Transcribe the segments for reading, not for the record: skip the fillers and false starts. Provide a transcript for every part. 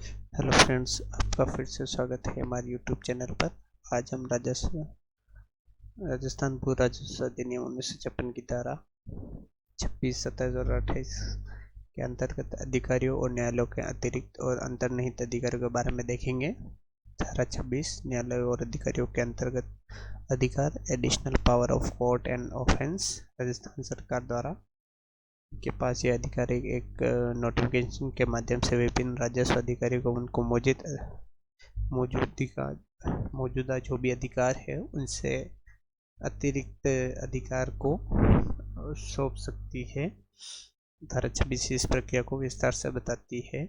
Hello friends, आपका फिर से स्वागत है हमारे यूट्यूब चैनल पर। आज हम राजस्थान भू राजस्व अधिनियम 1956 की धारा 26, 27 और 28 के अंतर्गत अधिकारियों और न्यायालयों के अतिरिक्त और अंतर्निहित अधिकारियों के बारे में देखेंगे। धारा 26 न्यायालयों और अधिकारियों के अंतर्गत अधिकार, additional power of court and offence. Rajasthan सरकार द्वारा के पास यह अधिकार एक नोटिफिकेशन के माध्यम से विभिन्न राजस्व अधिकारियों को उनको मौजूदा जो भी अधिकार है उनसे अतिरिक्त अधिकार को सौंप सकती है। धारा 26 इस प्रक्रिया को विस्तार से बताती है।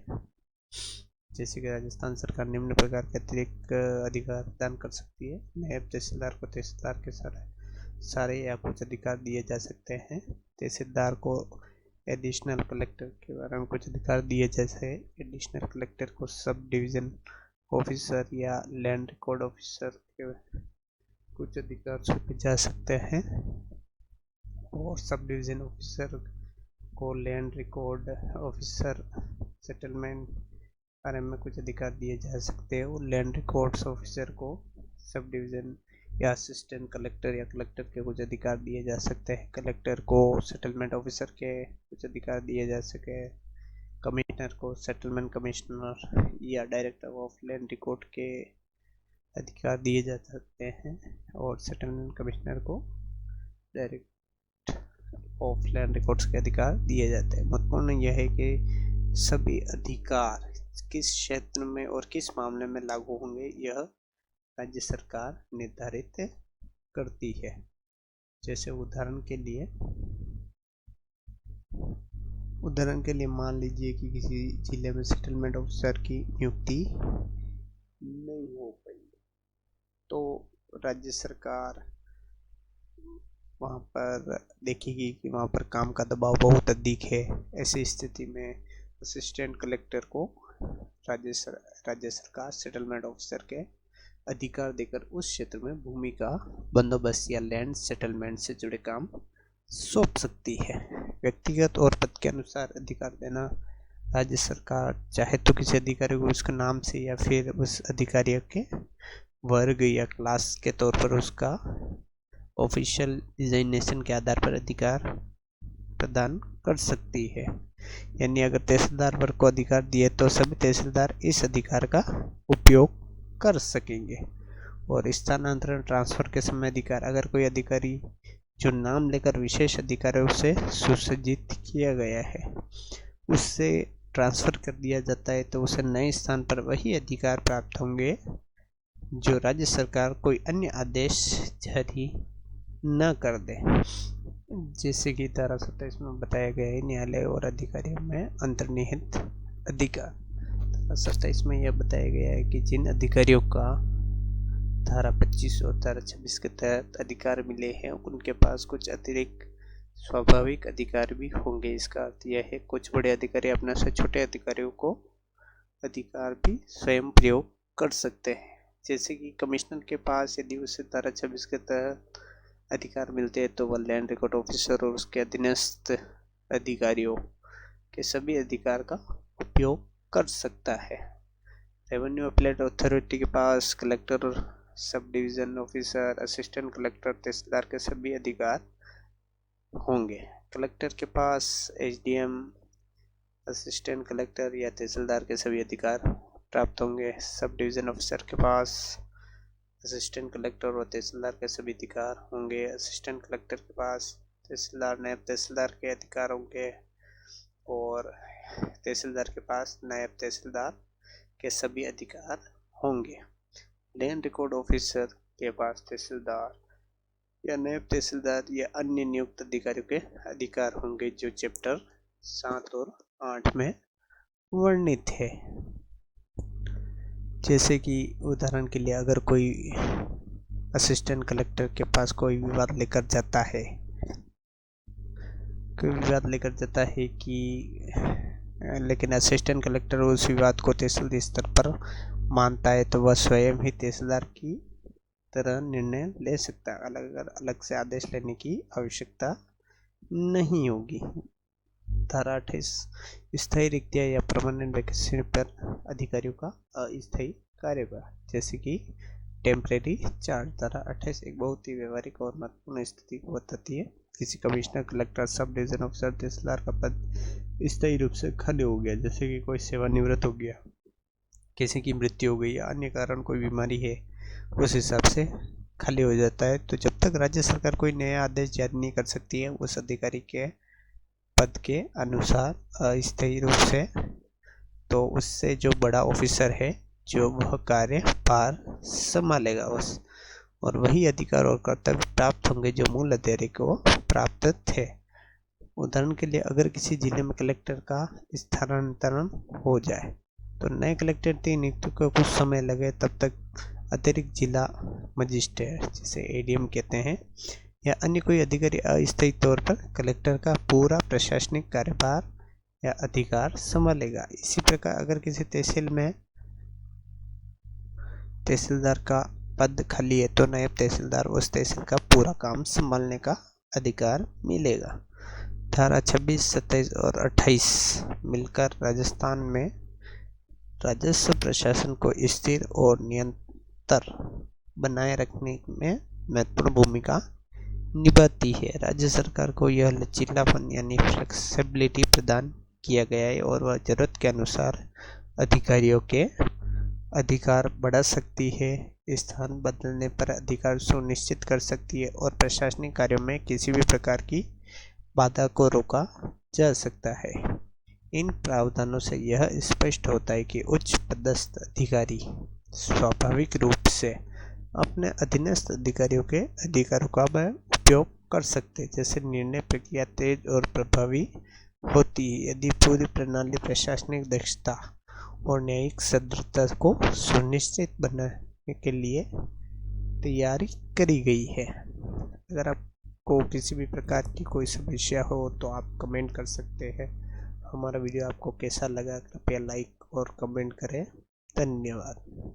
जैसे कि राजस्थान सरकार निम्न प्रकार के अतिरिक्त अधिकार प्रदान कर सकती है। नायब तहसीलदार को तहसीलदार के सारे या कुछ अधिकार दिए जा सकते हैं। तहसीलदार को एडिशनल कलेक्टर के बारे में कुछ अधिकार दिए, जैसे एडिशनल कलेक्टर को सब डिवीज़न ऑफिसर या लैंड रिकॉर्ड ऑफिसर के कुछ अधिकार सौंपे जा सकते हैं, और सब डिवीज़न ऑफिसर को लैंड रिकॉर्ड ऑफिसर सेटलमेंट बारे में कुछ अधिकार दिए जा सकते हैं, और लैंड रिकॉर्ड्स ऑफिसर को सब डिवीज़न या असिस्टेंट कलेक्टर या कलेक्टर के कुछ अधिकार दिए जा सकते हैं। कलेक्टर को सेटलमेंट ऑफिसर के कुछ अधिकार दिए जा सके। कमिश्नर को सेटलमेंट कमिश्नर या डायरेक्टर ऑफ लैंड रिकॉर्ड के अधिकार दिए जा सकते हैं, और सेटलमेंट कमिश्नर को डायरेक्ट ऑफ लैंड रिकॉर्ड्स के अधिकार दिए जाते हैं। महत्वपूर्ण यह है कि सभी अधिकार किस क्षेत्र में और किस मामले में लागू होंगे, यह राज्य सरकार निर्धारित करती है। जैसे उदाहरण के लिए मान लीजिए कि किसी जिले में सेटलमेंट ऑफिसर की नियुक्ति नहीं हो पाई, तो राज्य सरकार वहाँ पर देखेगी कि वहाँ पर काम का दबाव बहुत अधिक है। ऐसी स्थिति में असिस्टेंट कलेक्टर को राज्य सरकार सेटलमेंट ऑफिसर के अधिकार देकर उस क्षेत्र में भूमि का बंदोबस्त या लैंड सेटलमेंट से जुड़े काम सौंप सकती है। व्यक्तिगत और पद के अनुसार अधिकार देना। राज्य सरकार चाहे तो किसी अधिकारी को उसके नाम से या फिर उस अधिकारी के वर्ग या क्लास के तौर पर उसका ऑफिशियल डिजाइनेशन के आधार पर अधिकार प्रदान कर सकती है। यानी अगर तहसीलदार वर्ग को अधिकार दिए तो सभी तहसीलदार इस अधिकार का उपयोग कर सकेंगे। और स्थानांतरण ट्रांसफर के समय अधिकार, अगर कोई अधिकारी जो नाम लेकर विशेष अधिकारियों से सुसज्जित किया गया है उससे ट्रांसफर कर दिया जाता है, तो उसे नए स्थान पर वही अधिकार प्राप्त होंगे जो राज्य सरकार कोई अन्य आदेश जारी न कर दे। जैसे कि धारा 27 में बताया गया है, न्यायालय और अधिकारियों में अंतर्निहित अधिकार। धारा 27 में यह बताया गया है कि जिन अधिकारियों का धारा 25 और धारा 26 के तहत अधिकार मिले हैं उनके पास कुछ अतिरिक्त स्वाभाविक अधिकार भी होंगे। इसका अर्थ यह है कुछ बड़े अधिकारी अपने से छोटे अधिकारियों को अधिकार भी स्वयं प्रयोग कर सकते हैं। जैसे कि कमिश्नर के पास यदि उसे धारा 26 के तहत अधिकार मिलते हैं तो वह लैंड रिकॉर्ड ऑफिसर और उसके अधीनस्थ अधिकारियों के सभी अधिकार का उपयोग कर सकता है। रेवेन्यू अपीलेट अथॉरिटी के पास collector, sub division officer, assistant collector, tehsildar के सभी अधिकार होंगे। कलेक्टर के पास एसडीएम, असिस्टेंट कलेक्टर या तहसीलदार के सभी अधिकार प्राप्त होंगे। सब डिवीजन ऑफिसर के पास असिस्टेंट कलेक्टर और तहसीलदार के सभी अधिकार होंगे। असिस्टेंट कलेक्टर के पास तहसीलदार, नायब तहसीलदार के अधिकार होंगे, और तहसीलदार के पास नायब तहसीलदार के सभी अधिकार होंगे। लैंड रिकॉर्ड ऑफिसर के पास तहसीलदार या नायब तहसीलदार या अन्य नियुक्त अधिकारियों के अधिकार होंगे जो चैप्टर 7 और 8 में वर्णित है। जैसे कि उदाहरण के लिए अगर कोई असिस्टेंट कलेक्टर के पास कोई विवाद लेकर जाता है कि लेकिन असिस्टेंट कलेक्टर उस विवाद को तहसील स्तर पर मानता है, तो वह स्वयं ही तहसीलदार की तरह निर्णय ले सकता है। अलग से आदेश लेने की आवश्यकता नहीं होगी। धारा 28 स्थायी रिक्तियां या परमानेंट वैकेंसी पर अधिकारियों का अस्थायी कार्यभार, जैसे कि टेम्परेरी चार्ज। धारा 28 एक बहुत ही व्यवहारिक और महत्वपूर्ण स्थिति को बताती है। किसी commissioner, collector, sub division officer, tehsildar का पद स्थायी रूप से खाली हो गया, जैसे कि कोई सेवानिवृत्त हो गया, किसी की मृत्यु हो गई या अन्य कारण कोई बीमारी है, उस हिसाब से खाली हो जाता है, तो जब तक राज्य सरकार कोई नया आदेश जारी नहीं कर सकती है उस अधिकारी के पद के अनुसार अस्थायी रूप से, तो उससे जो बड़ा ऑफिसर है जो वह कार्यभार संभालेगा उस, और वही अधिकार और कर्तव्य प्राप्त होंगे जो मूल अधिकारी को प्राप्त थे। उदाहरण के लिए अगर किसी जिले में कलेक्टर का स्थानांतरण हो जाए तो नए कलेक्टर की नियुक्ति को कुछ समय लगे, तब तक अतिरिक्त जिला मजिस्ट्रेट, जिसे एडीएम कहते हैं, या अन्य कोई अधिकारी अस्थायी तौर पर कलेक्टर का पूरा प्रशासनिक कार्यभार या अधिकार संभालेगा। इसी प्रकार अगर किसी तहसील में तहसीलदार का पद खाली है तो नायब तहसीलदार उस तहसील का पूरा काम संभालने का अधिकार मिलेगा। धारा 26, 27 और 28 मिलकर राजस्थान में राजस्व प्रशासन को स्थिर और निरंतर बनाए रखने में महत्वपूर्ण भूमिका निभाती है। राज्य सरकार को यह लचीलापन यानी फ्लेक्सिबिलिटी प्रदान किया गया है और वह जरूरत के अनुसार अधिकारियों के अधिकार बढ़ा सकती है, स्थान बदलने पर अधिकार सुनिश्चित कर सकती है और प्रशासनिक कार्यों में किसी भी प्रकार की बाधा को रोका जा सकता है। इन प्रावधानों से यह स्पष्ट होता है कि उच्च पदस्थ अधिकारी स्वाभाविक रूप से अपने अधीनस्थ अधिकारियों के अधिकारों का उपयोग कर सकते, जैसे निर्णय प्रक्रिया तेज और प्रभावी होती है यदि पूरी प्रणाली प्रशासनिक दक्षता और न्यायिक सदृढ़ता को सुनिश्चित बनाने के लिए तैयारी करी गई है। अगर आपको किसी भी प्रकार की कोई समस्या हो तो आप कमेंट कर सकते हैं। हमारा वीडियो आपको कैसा लगा कृपया लाइक और कमेंट करें। धन्यवाद।